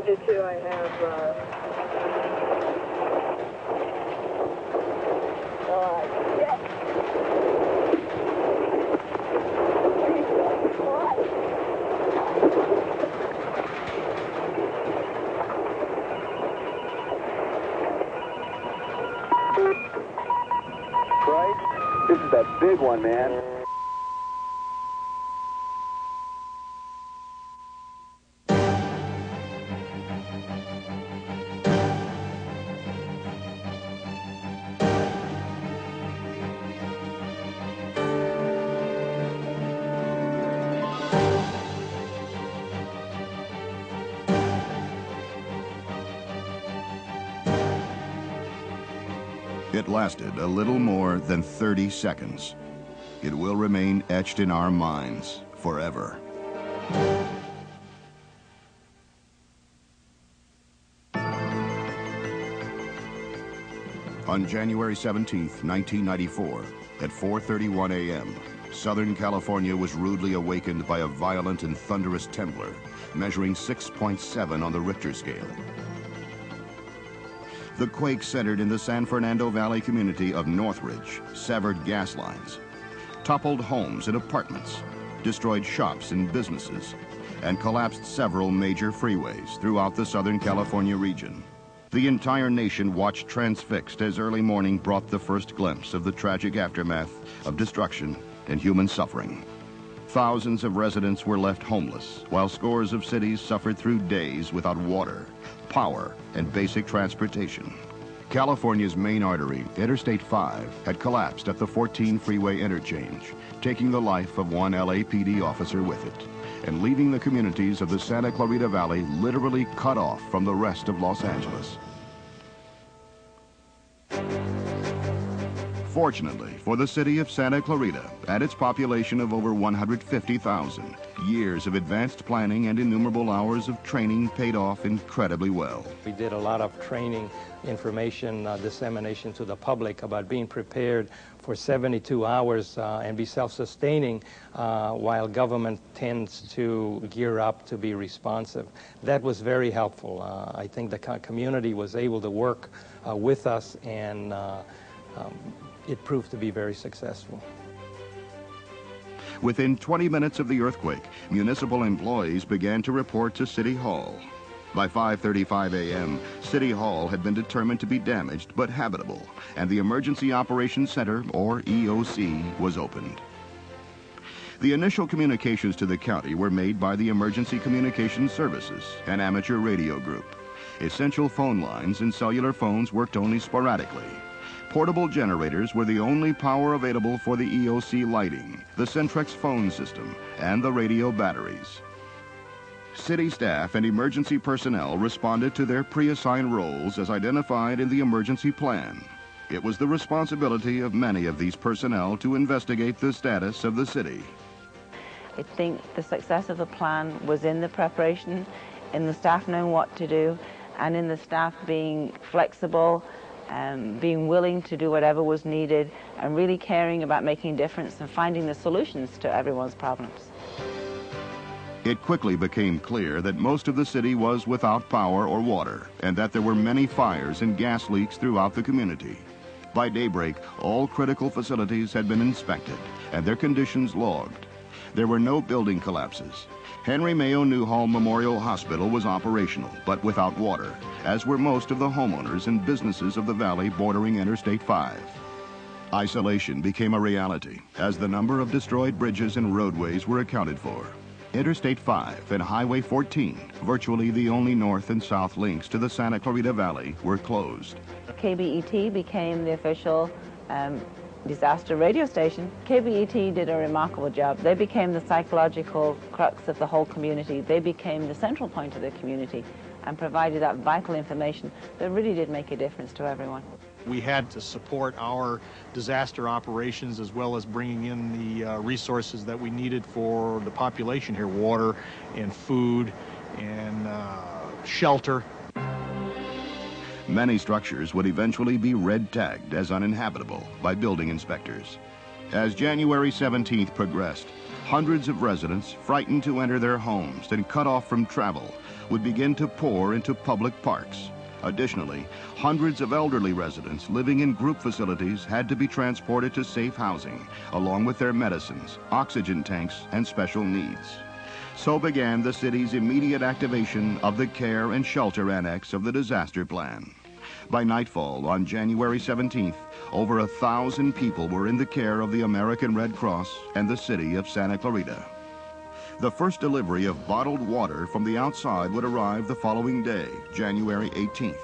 Major 2, I have, yes. Right? This is that big one, man. It lasted a little more than 30 seconds. It will remain etched in our minds forever. On January 17, 1994, at 4:31 a.m., Southern California was rudely awakened by a violent and thunderous temblor, measuring 6.7 on the Richter scale. The quake centered in the San Fernando Valley community of Northridge, severed gas lines, toppled homes and apartments, destroyed shops and businesses, and collapsed several major freeways throughout the Southern California region. The entire nation watched transfixed as early morning brought the first glimpse of the tragic aftermath of destruction and human suffering. Thousands of residents were left homeless, while scores of cities suffered through days without water, power, and basic transportation. California's main artery, Interstate 5, had collapsed at the 14 freeway interchange, taking the life of one LAPD officer with it, and leaving the communities of the Santa Clarita Valley literally cut off from the rest of Los Angeles. Fortunately for the city of Santa Clarita and its population of over 150,000, years of advanced planning and innumerable hours of training paid off incredibly well. We did a lot of training, information dissemination to the public about being prepared for 72 hours and be self-sustaining while government tends to gear up to be responsive. That was very helpful. I think the community was able to work with us, and it proved to be very successful. Within 20 minutes of the earthquake, municipal employees began to report to City Hall. By 5:35 a.m., City Hall had been determined to be damaged but habitable, and the Emergency Operations Center, or EOC, was opened. The initial communications to the county were made by the Emergency Communications Services, an amateur radio group. Essential phone lines and cellular phones worked only sporadically. Portable generators were the only power available for the EOC lighting, the Centrex phone system, and the radio batteries. City staff and emergency personnel responded to their pre-assigned roles as identified in the emergency plan. It was the responsibility of many of these personnel to investigate the status of the city. I think the success of the plan was in the preparation, in the staff knowing what to do, and in the staff being flexible, being willing to do whatever was needed, and really caring about making a difference and finding the solutions to everyone's problems. It quickly became clear that most of the city was without power or water, and that there were many fires and gas leaks throughout the community. By daybreak, all critical facilities had been inspected and their conditions logged. There were no building collapses. Henry Mayo Newhall Memorial Hospital was operational, but without water, as were most of the homeowners and businesses of the valley bordering Interstate 5. Isolation became a reality as the number of destroyed bridges and roadways were accounted for. Interstate 5 and Highway 14, virtually the only north and south links to the Santa Clarita Valley, were closed. KBET became the official disaster radio station. KBET did a remarkable job. They became the psychological crux of the whole community. They became the central point of the community and provided that vital information that really did make a difference to everyone. We had to support our disaster operations as well as bringing in the resources that we needed for the population here, water and food and shelter. Many structures would eventually be red tagged as uninhabitable by building inspectors. As January 17th progressed, hundreds of residents, frightened to enter their homes and cut off from travel, would begin to pour into public parks. Additionally, hundreds of elderly residents living in group facilities had to be transported to safe housing, along with their medicines, oxygen tanks, and special needs. So began the city's immediate activation of the Care and Shelter Annex of the disaster plan. By nightfall on January 17th, over 1,000 people were in the care of the American Red Cross and the city of Santa Clarita. The first delivery of bottled water from the outside would arrive the following day, January 18th.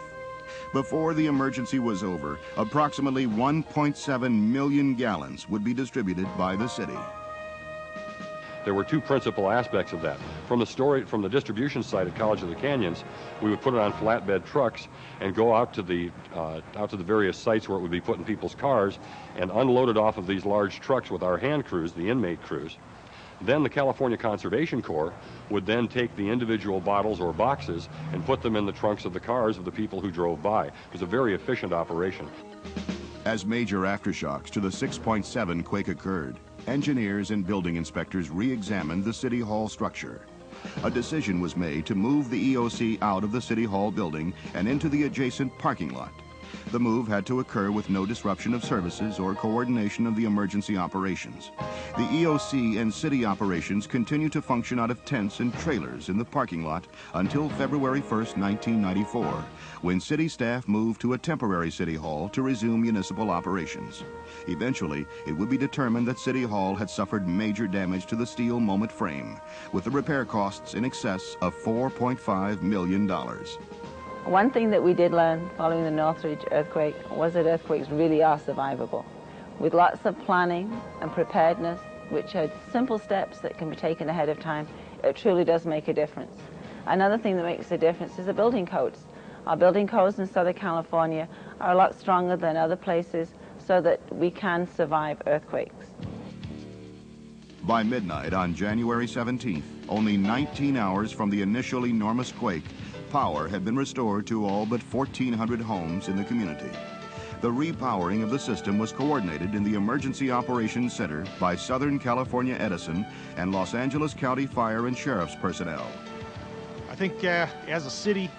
Before the emergency was over, approximately 1.7 million gallons would be distributed by the city. There were two principal aspects of that. From the distribution site at College of the Canyons, we would put it on flatbed trucks and go out to the various sites where it would be put in people's cars and unload it off of these large trucks with our hand crews, the inmate crews. Then the California Conservation Corps would then take the individual bottles or boxes and put them in the trunks of the cars of the people who drove by. It was a very efficient operation. As major aftershocks to the 6.7 quake occurred, engineers and building inspectors re-examined the City Hall structure. A decision was made to move the EOC out of the City Hall building and into the adjacent parking lot. The move had to occur with no disruption of services or coordination of the emergency operations. The EOC and city operations continue to function out of tents and trailers in the parking lot until February 1st, 1994, when city staff moved to a temporary City Hall to resume municipal operations. Eventually, it would be determined that City Hall had suffered major damage to the steel moment frame, with the repair costs in excess of $4.5 million. One thing that we did learn following the Northridge earthquake was that earthquakes really are survivable. With lots of planning and preparedness, which are simple steps that can be taken ahead of time, it truly does make a difference. Another thing that makes a difference is the building codes. Our building codes in Southern California are a lot stronger than other places so that we can survive earthquakes. By midnight on January 17th, only 19 hours from the initial enormous quake, power had been restored to all but 1,400 homes in the community. The repowering of the system was coordinated in the Emergency Operations Center by Southern California Edison and Los Angeles County Fire and Sheriff's personnel. I think as a city,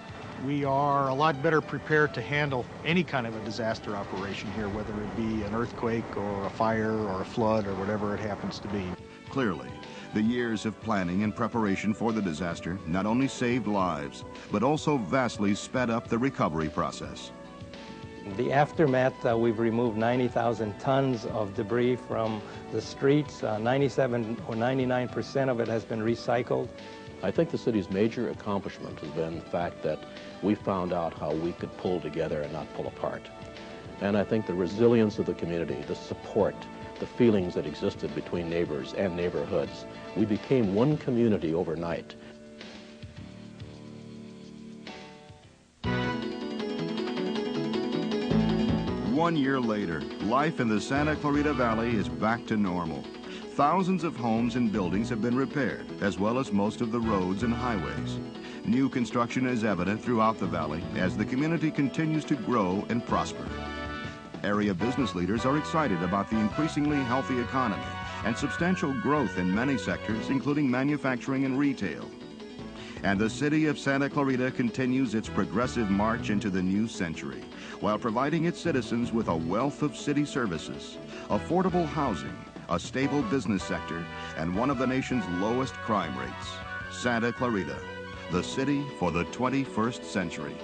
we are a lot better prepared to handle any kind of a disaster operation here, whether it be an earthquake or a fire or a flood or whatever it happens to be. Clearly, the years of planning and preparation for the disaster not only saved lives, but also vastly sped up the recovery process. The aftermath, we've removed 90,000 tons of debris from the streets. 97 or 99% of it has been recycled. I think the city's major accomplishment has been the fact that we found out how we could pull together and not pull apart. And I think the resilience of the community, the support, the feelings that existed between neighbors and neighborhoods. We became one community overnight. One year later, life in the Santa Clarita Valley is back to normal. Thousands of homes and buildings have been repaired, as well as most of the roads and highways. New construction is evident throughout the valley as the community continues to grow and prosper. Area business leaders are excited about the increasingly healthy economy and substantial growth in many sectors, including manufacturing and retail. And the city of Santa Clarita continues its progressive march into the new century, while providing its citizens with a wealth of city services, affordable housing, a stable business sector, and one of the nation's lowest crime rates. Santa Clarita, the city for the 21st century.